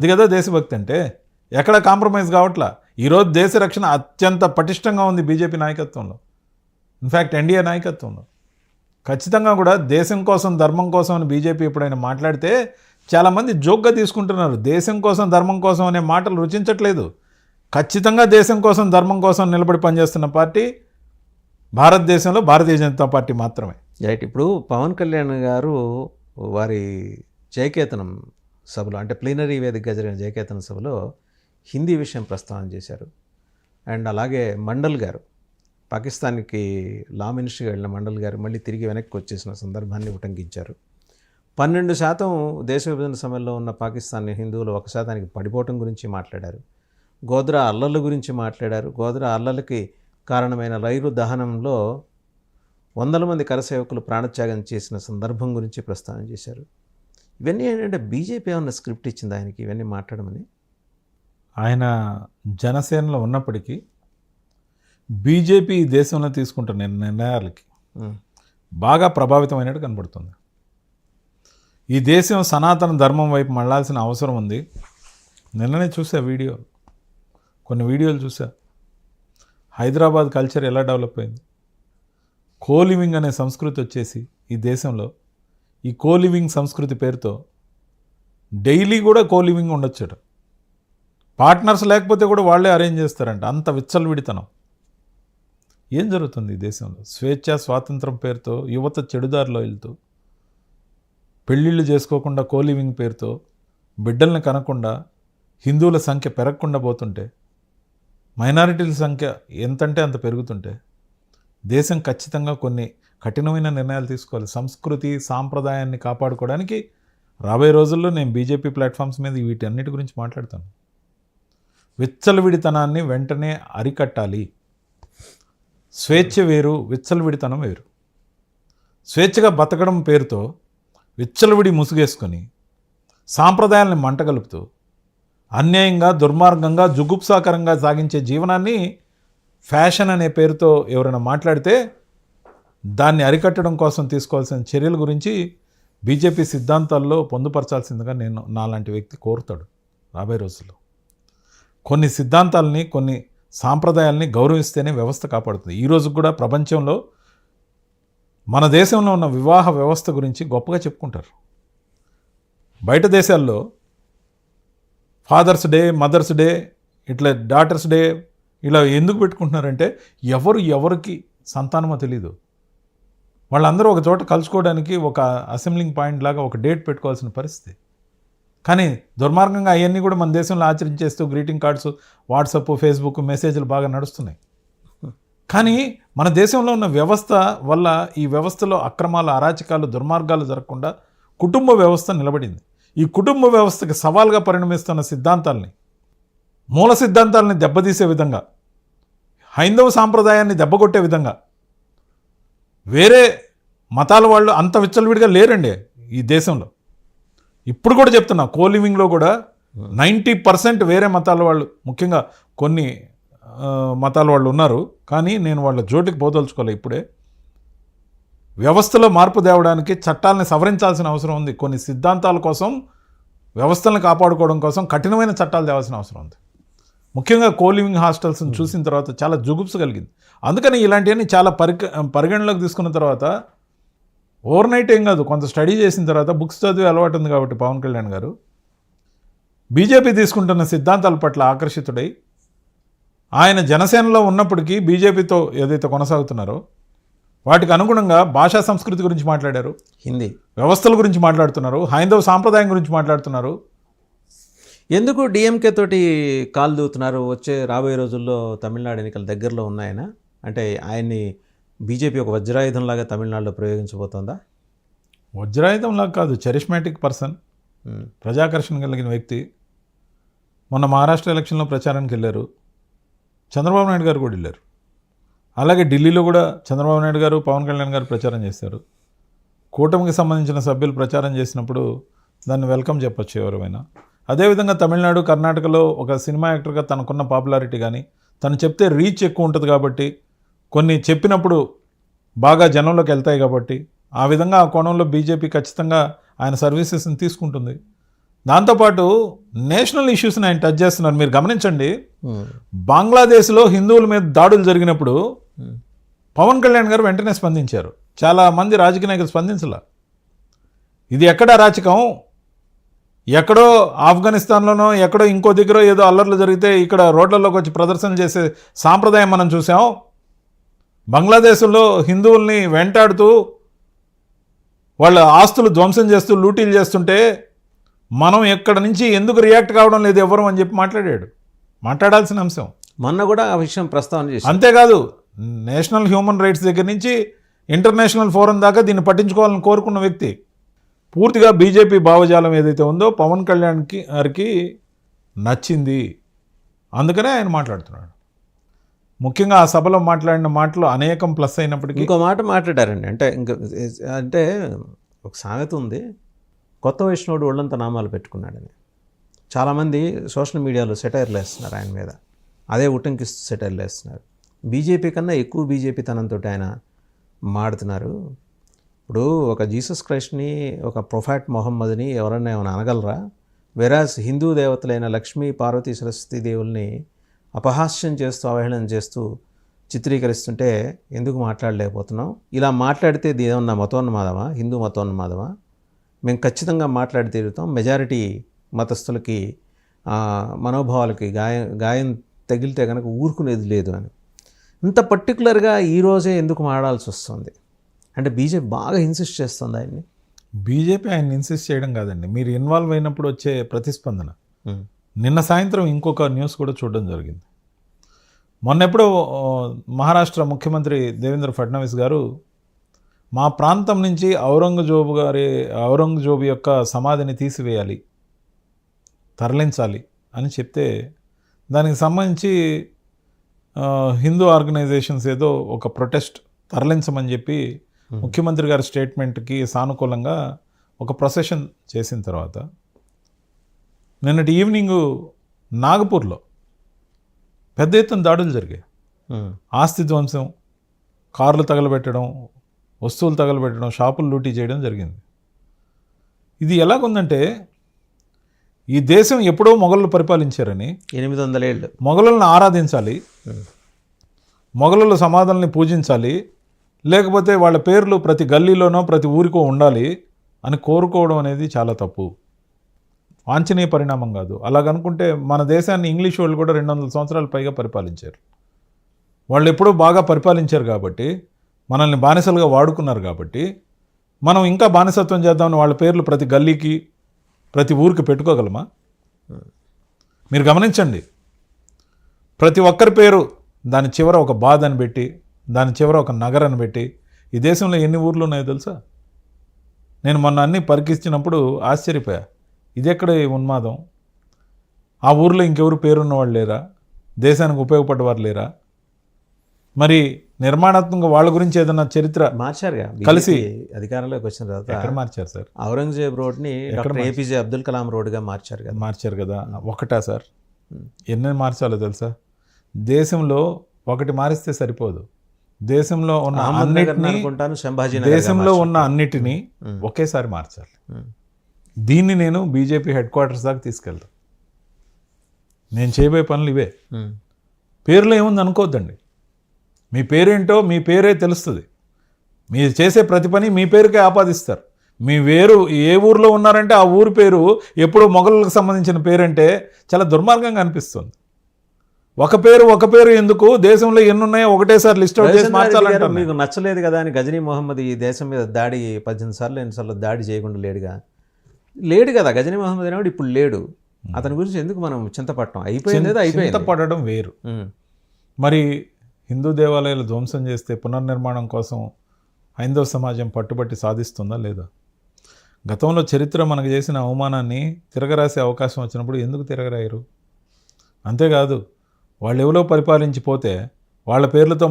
ఇది కదా దేశభక్తి అంటే. ఎక్కడ కాంప్రమైజ్ కావట్లా. ఈరోజు దేశ రక్షణ అత్యంత పటిష్టంగా ఉంది బీజేపీ నాయకత్వంలో, ఇన్ఫ్యాక్ట్ ఎన్డీఏ నాయకత్వంలో. ఖచ్చితంగా కూడా దేశం కోసం ధర్మం కోసం అని బీజేపీ ఎప్పుడైనా మాట్లాడితే చాలామంది జోక్గా తీసుకుంటున్నారు. దేశం కోసం ధర్మం కోసం అనే మాటలు రుచించట్లేదు. ఖచ్చితంగా దేశం కోసం ధర్మం కోసం నిలబడి పనిచేస్తున్న పార్టీ భారతదేశంలో భారతీయ జనతా పార్టీ మాత్రమే. రైట్. ఇప్పుడు పవన్ కళ్యాణ్ గారు వారి జయకేతనం సభలో, అంటే ప్లీనరీ వేదికగా జరిగిన జయకేతనం సభలో హిందీ విషయం ప్రస్తావన చేశారు. అండ్ అలాగే మండల్ గారు, పాకిస్తాన్కి లా మినిస్టర్గా వెళ్ళిన మండల్ గారు మళ్ళీ తిరిగి వెనక్కి వచ్చేసిన సందర్భాన్ని ఉటంకించారు. 12% దేశ విభజన సమయంలో ఉన్న పాకిస్తాన్ హిందువులు 1% పడిపోవటం గురించి మాట్లాడారు. గోద్రా అల్లర్ల గురించి మాట్లాడారు. గోద్రా అల్లర్లకి కారణమైన రైలు దహనంలో 100 మంది కరసేవకులు ప్రాణత్యాగం చేసిన సందర్భం గురించి ప్రస్తావన చేశారు. ఇవన్నీ ఏంటంటే బీజేపీ ఏమన్నా స్క్రిప్ట్ ఇచ్చింది ఆయనకి ఇవన్నీ మాట్లాడమని? ఆయన జనసేనలో ఉన్నప్పటికీ బీజేపీ ఈ దేశంలో తీసుకుంటున్న నిర్ణయాలకి బాగా ప్రభావితమైనట్టు కనబడుతుంది. ఈ దేశం సనాతన ధర్మం వైపు మళ్ళాల్సిన అవసరం ఉంది. నిన్ననే చూసా కొన్ని వీడియోలు చూసా. హైదరాబాద్ కల్చర్ ఎలా డెవలప్ అయింది. కోలివింగ్ అనే సంస్కృతి వచ్చేసి ఈ దేశంలో, ఈ కోలివింగ్ సంస్కృతి పేరుతో డైలీ కూడా కోలివింగ్ ఉండొచ్చట. పార్ట్నర్స్ లేకపోతే కూడా వాళ్ళే అరేంజ్ చేస్తారంట. అంత విచ్చలవిడితనం. ఏం జరుగుతుంది ఈ దేశంలో? స్వేచ్ఛ స్వాతంత్రం పేరుతో యువత చెడుదారిలో వెళ్తూ, పెళ్ళిళ్ళు చేసుకోకుండా కోలివింగ్ పేరుతో బిడ్డల్ని కనకుండా హిందువుల సంఖ్య పెరగకుండా పోతుంటే, మైనారిటీల సంఖ్య ఎంతంటే అంత పెరుగుతుంటే దేశం ఖచ్చితంగా కొన్ని కఠినమైన నిర్ణయాలు తీసుకోవాలి. సంస్కృతి సాంప్రదాయాన్ని కాపాడుకోవడానికి రాబోయే రోజుల్లో నేను బీజేపీ ప్లాట్ఫామ్స్ మీద వీటన్నిటి గురించి మాట్లాడతాను. విచ్చలవిడితనాన్ని వెంటనే అరికట్టాలి. స్వేచ్ఛ వేరు, విచ్చలవిడితనం వేరు. స్వేచ్ఛగా బతకడం పేరుతో విచ్చలవిడి ముసుగేసుకొని సాంప్రదాయాలను మంటగలుపుతూ అన్యాయంగా, దుర్మార్గంగా, జుగుప్సాకరంగా సాగించే జీవనాన్ని ఫ్యాషన్ అనే పేరుతో ఎవరైనా మాట్లాడితే దాన్ని అరికట్టడం కోసం తీసుకోవాల్సిన చర్యల గురించి బీజేపీ సిద్ధాంతాల్లో పొందుపరచాల్సిందిగా నేను నాలాంటి వ్యక్తి కోరుతాడు. రాబోయే రోజుల్లో కొన్ని సిద్ధాంతాలని, కొన్ని సాంప్రదాయాల్ని గౌరవిస్తేనే వ్యవస్థ కాపాడుతుంది. ఈరోజు కూడా ప్రపంచంలో మన దేశంలో ఉన్న వివాహ వ్యవస్థ గురించి గొప్పగా చెప్పుకుంటారు. బయట దేశాల్లో ఫాదర్స్ డే, మదర్స్ డే, ఇట్లా డాటర్స్ డే ఇలా ఎందుకు పెట్టుకుంటున్నారంటే ఎవరికి సంతానమో తెలీదు. వాళ్ళందరూ ఒక చోట కలుసుకోవడానికి ఒక అసెంబ్లింగ్ పాయింట్ లాగా ఒక డేట్ పెట్టుకోవాల్సిన పరిస్థితి. కానీ దుర్మార్గంగా అవన్నీ కూడా మన దేశంలో ఆచరించేస్తూ గ్రీటింగ్ కార్డ్స్, వాట్సాప్, ఫేస్బుక్, మెసేజ్లు బాగా నడుస్తున్నాయి. కానీ మన దేశంలో ఉన్న వ్యవస్థ వల్ల ఈ వ్యవస్థలో అక్రమాలు, అరాచకాలు, దుర్మార్గాలు జరగకుండా కుటుంబ వ్యవస్థ నిలబడింది. ఈ కుటుంబ వ్యవస్థకి సవాల్గా పరిణమిస్తున్న సిద్ధాంతాలని, మూల సిద్ధాంతాలని దెబ్బతీసే విధంగా, హైందవ సాంప్రదాయాన్ని దెబ్బకొట్టే విధంగా వేరే మతాల వాళ్ళు అంత విచ్చలవిడిగా లేరండి ఈ దేశంలో. ఇప్పుడు కూడా చెప్తున్నా, కోలివింగ్లో కూడా 90% వేరే మతాల వాళ్ళు, ముఖ్యంగా కొన్ని మతాల వాళ్ళు ఉన్నారు. కానీ నేను వాళ్ళ జోటికి పోదలుచుకోలే. ఇప్పుడే వ్యవస్థలో మార్పు తేవడానికి చట్టాలని సవరించాల్సిన అవసరం ఉంది. కొన్ని సిద్ధాంతాల కోసం, వ్యవస్థలను కాపాడుకోవడం కోసం కఠినమైన చట్టాలు తేవాల్సిన అవసరం ఉంది. ముఖ్యంగా కోలివింగ్ హాస్టల్స్ని చూసిన తర్వాత చాలా జుగుప్స కలిగింది. అందుకని ఇలాంటివన్నీ చాలా పరిగణలోకి తీసుకున్న తర్వాత ఓవర్ నైట్ ఏం కాదు, కొంత స్టడీ చేసిన తర్వాత, బుక్స్ చదివే అలవాటు ఉంది కాబట్టి పవన్ కళ్యాణ్ గారు బీజేపీ తీసుకుంటున్న సిద్ధాంతాల పట్ల ఆకర్షితుడై ఆయన జనసేనలో ఉన్నప్పటికీ బీజేపీతో ఏదైతే కొనసాగుతున్నారో వాటికి అనుగుణంగా భాషా సంస్కృతి గురించి మాట్లాడారు, హిందీ వ్యవస్థల గురించి మాట్లాడుతున్నారు, హైందవ సాంప్రదాయం గురించి మాట్లాడుతున్నారు. ఎందుకు డిఎంకే తోటి కాలు దూతున్నారు? వచ్చే రాబోయే రోజుల్లో తమిళనాడు ఎన్నికలు దగ్గరలో ఉన్నాయన, అంటే ఆయన్ని బీజేపీ ఒక వజ్రాయుధంలాగా తమిళనాడులో ప్రయోగించబోతోందా? వజ్రాయుధంలాగా కాదు, చరిష్మాటిక్ పర్సన్, ప్రజాకర్షణ కలిగిన వ్యక్తి. మొన్న మహారాష్ట్ర ఎలక్షన్లో ప్రచారానికి వెళ్ళారు, చంద్రబాబు నాయుడు గారు కూడా వెళ్ళారు. అలాగే ఢిల్లీలో కూడా చంద్రబాబు నాయుడు గారు, పవన్ కళ్యాణ్ గారు ప్రచారం చేశారు. కూటమికి సంబంధించిన సభ్యులు ప్రచారం చేసినప్పుడు దాన్ని వెల్కమ్ చెప్పొచ్చు ఎవరైనా. అదేవిధంగా తమిళనాడు, కర్ణాటకలో ఒక సినిమా యాక్టర్గా తనకున్న పాపులారిటీ కానీ, తను చెప్తే రీచ్ ఎక్కువ ఉంటుంది కాబట్టి, కొన్ని చెప్పినప్పుడు బాగా జనంలోకి వెళ్తాయి కాబట్టి, ఆ విధంగా ఆ కోణంలో బీజేపీ ఖచ్చితంగా ఆయన సర్వీసెస్ని తీసుకుంటుంది. దాంతోపాటు నేషనల్ ఇష్యూస్ని ఆయన టచ్ చేస్తున్నారు. మీరు గమనించండి, బంగ్లాదేశ్లో హిందువుల మీద దాడులు జరిగినప్పుడు పవన్ కళ్యాణ్ గారు వెంటనే స్పందించారు. చాలా మంది రాజకీయ నాయకులు స్పందించాల. ఇది ఎక్కడ అరాచకం, ఎక్కడో ఆఫ్ఘనిస్తాన్లోనో ఎక్కడో ఇంకో దగ్గర ఏదో అల్లర్లు జరిగితే ఇక్కడ రోడ్లలోకి వచ్చి ప్రదర్శన చేసే సాంప్రదాయం మనం చూసాం. బంగ్లాదేశ్లో హిందువుల్ని వెంటాడుతూ వాళ్ళ ఆస్తులు ధ్వంసం చేస్తూ లూటీలు చేస్తుంటే మనం ఎక్కడ నుంచి ఎందుకు రియాక్ట్ కావడం లేదు ఎవరు అని చెప్పి మాట్లాడాడు. మాట్లాడాల్సిన అంశం. మొన్న కూడా ఆ విషయం ప్రస్తావన చేసి, అంతేకాదు నేషనల్ హ్యూమన్ రైట్స్ దగ్గర నుంచి ఇంటర్నేషనల్ ఫోరం దాకా దీన్ని పట్టించుకోవాలని కోరుకున్న వ్యక్తి. పూర్తిగా బీజేపీ భావజాలం ఏదైతే ఉందో పవన్ కళ్యాణ్ గారికి నచ్చింది, అందుకనే ఆయన మాట్లాడుతున్నాడు. ముఖ్యంగా ఆ సభలో మాట్లాడిన మాటలు అనేకం ప్లస్ అయినప్పటికీ ఇంకో మాట మాట్లాడారండి. అంటే ఒక సామెత ఉంది, కొత్త వైష్ణవుడు ఒళ్ళంత నామాలు పెట్టుకున్నాడని. చాలామంది సోషల్ మీడియాలో సెటైర్లు వేస్తున్నారు ఆయన మీద, అదే ఉటంకిస్తూ సెటైర్లు వేస్తున్నారు. బీజేపీ కన్నా ఎక్కువ బీజేపీ తనంతో ఆయన మాడుతున్నారు. ఇప్పుడు ఒక జీసస్ క్రైస్ట్ని, ఒక ప్రొఫెట్ మొహమ్మద్ని ఎవరన్నా ఏమైనా అనగలరా? వెరాజ్ హిందూ దేవతలైన లక్ష్మీ, పార్వతీ, సరస్వతీ దేవుల్ని అపహాస్యం చేస్తూ అవహేళన చేస్తూ చిత్రీకరిస్తుంటే ఎందుకు మాట్లాడలేకపోతున్నాం? ఇలా మాట్లాడితే ఇది ఏమన్నా మతోన్మాదమా, హిందూ మతోన్మాదమా? మేము ఖచ్చితంగా మాట్లాడి తీరుతాం. మెజారిటీ మతస్థులకి మనోభావాలకి గాయం తగిలితే కనుక ఊరుకునేది లేదు అని. ఇంత పర్టికులర్గా ఈరోజే ఎందుకు మాడాల్సి వస్తుంది? అంటే బీజేపీ బాగా ఇన్సిస్ట్ చేస్తుంది ఆయన్ని. బీజేపీ ఆయన ఇన్సిస్ట్ చేయడం కాదండి, మీరు ఇన్వాల్వ్ అయినప్పుడు వచ్చే ప్రతిస్పందన. నిన్న సాయంత్రం ఇంకొక న్యూస్ కూడా చూడడం జరిగింది. మొన్నెప్పుడో మహారాష్ట్ర ముఖ్యమంత్రి దేవేంద్ర ఫడ్నవీస్ గారు మా ప్రాంతం నుంచి ఔరంగజేబు యొక్క సమాధిని తీసివేయాలి, తరలించాలి అని చెప్తే దానికి సంబంధించి హిందూ ఆర్గనైజేషన్స్ ఏదో ఒక ప్రొటెస్ట్ తరలించమని చెప్పి ముఖ్యమంత్రి గారి స్టేట్మెంట్కి సానుకూలంగా ఒక ప్రొసెషన్ చేసిన తర్వాత నిన్నటి ఈవినింగు నాగపూర్లో పెద్ద ఎత్తున దాడులు జరిగాయి. ఆస్తి ధ్వంసం, కార్లు తగలబెట్టడం, వస్తువులు తగలబెట్టడం, షాపులు లూటీ చేయడం జరిగింది. ఇది ఎలాగుందంటే ఈ దేశం ఎప్పుడో మొఘలులు పరిపాలించారని 800 ఏళ్ళు మొఘలులను ఆరాధించాలి, మొఘలుల సమాధుల్ని పూజించాలి, లేకపోతే వాళ్ళ పేర్లు ప్రతి గల్లీలోనో ప్రతి ఊరికో ఉండాలి అని కోరుకోవడం అనేది చాలా తప్పు, వాంఛనీయ పరిణామం కాదు. అలాగనుకుంటే మన దేశాన్ని ఇంగ్లీష్ వాళ్ళు కూడా 200 సంవత్సరాల పైగా పరిపాలించారు. వాళ్ళు ఎప్పుడూ బాగా పరిపాలించారు కాబట్టి, మనల్ని బానిసలుగా వాడుకున్నారు కాబట్టి మనం ఇంకా బానిసత్వం చేద్దామని వాళ్ళ పేర్లు ప్రతి గల్లీకి ప్రతి ఊరికి పెట్టుకోగలమా? మీరు గమనించండి, ప్రతి ఒక్కరి పేరు దాని చివర ఒక బాధ అని పెట్టి, దాని చివర ఒక నగరాన్ని పెట్టి, ఈ దేశంలో ఎన్ని ఊర్లు ఉన్నాయో తెలుసా? నేను మొన్న అన్నీ పరికించినప్పుడు ఆశ్చర్యపోయా. ఇదెక్కడ ఉన్మాదం? ఆ ఊర్లో ఇంకెవరు పేరున్నవాళ్ళు లేరా? దేశానికి ఉపయోగపడ్డవారు లేరా? మరి నిర్మాణాత్మకంగా వాళ్ళ గురించి ఏదైనా చరిత్ర మార్చారుగా కలిసి అధికారంలోకి వచ్చిన తర్వాత. ఎక్కడ మార్చారు సార్? ఔరంగజేబ్ రోడ్ని డాక్టర్ ఏపీజే అబ్దుల్ కలాం రోడ్గా మార్చారు కదా. మార్చారు కదా. ఒకటా సార్? ఎన్ని మార్చాలో తెలుసా? దేశంలో ఒకటి మారిస్తే సరిపోదు. దేశంలో ఉన్న అన్నిటినీ ఒకేసారి మార్చాలి. దీన్ని నేను బీజేపీ హెడ్ క్వార్టర్స్ దాకా తీసుకెళ్తాను. నేను చేయబోయే పనులు ఇవే. పేర్లో ఏముంది అనుకోవద్దండి. మీ పేరేంటో మీ పేరే తెలుస్తుంది. మీరు చేసే ప్రతి పని మీ పేరుకే ఆపాదిస్తారు. మీ వేరు ఏ ఊరిలో ఉన్నారంటే ఆ ఊరి పేరు ఎప్పుడో మొఘలులకు సంబంధించిన పేరంటే చాలా దుర్మార్గంగా అనిపిస్తుంది. ఒక పేరు ఎందుకు? దేశంలో ఎన్ని ఉన్నాయో ఒకటేసారి లిస్ట్ అవుట్ చేసి మార్చాలంటారు. మీకు నచ్చలేదు కదా అని గజనీ మొహమ్మద్ ఈ దేశం మీద దాడి 18 సార్లు 8 సార్లు దాడి చేయకుండా లేడు కదా. గజనీ మొహమ్మద్ అనేవాడు ఇప్పుడు లేడు. అతని గురించి ఎందుకు మనం చింతపడటం? అయిపోయింది, చింతపడడం వేరు. మరి హిందూ దేవాలయాలు ధ్వంసం చేస్తే పునర్నిర్మాణం కోసం హైందవ సమాజం పట్టుబట్టి సాధిస్తుందా లేదా? గతంలో చరిత్ర మనకు చేసిన అవమానాన్ని తిరగరాసే అవకాశం వచ్చినప్పుడు ఎందుకు తిరగరాయరు? అంతేకాదు, వాళ్ళు ఎవరో పరిపాలించిపోతే వాళ్ళ పేర్లతో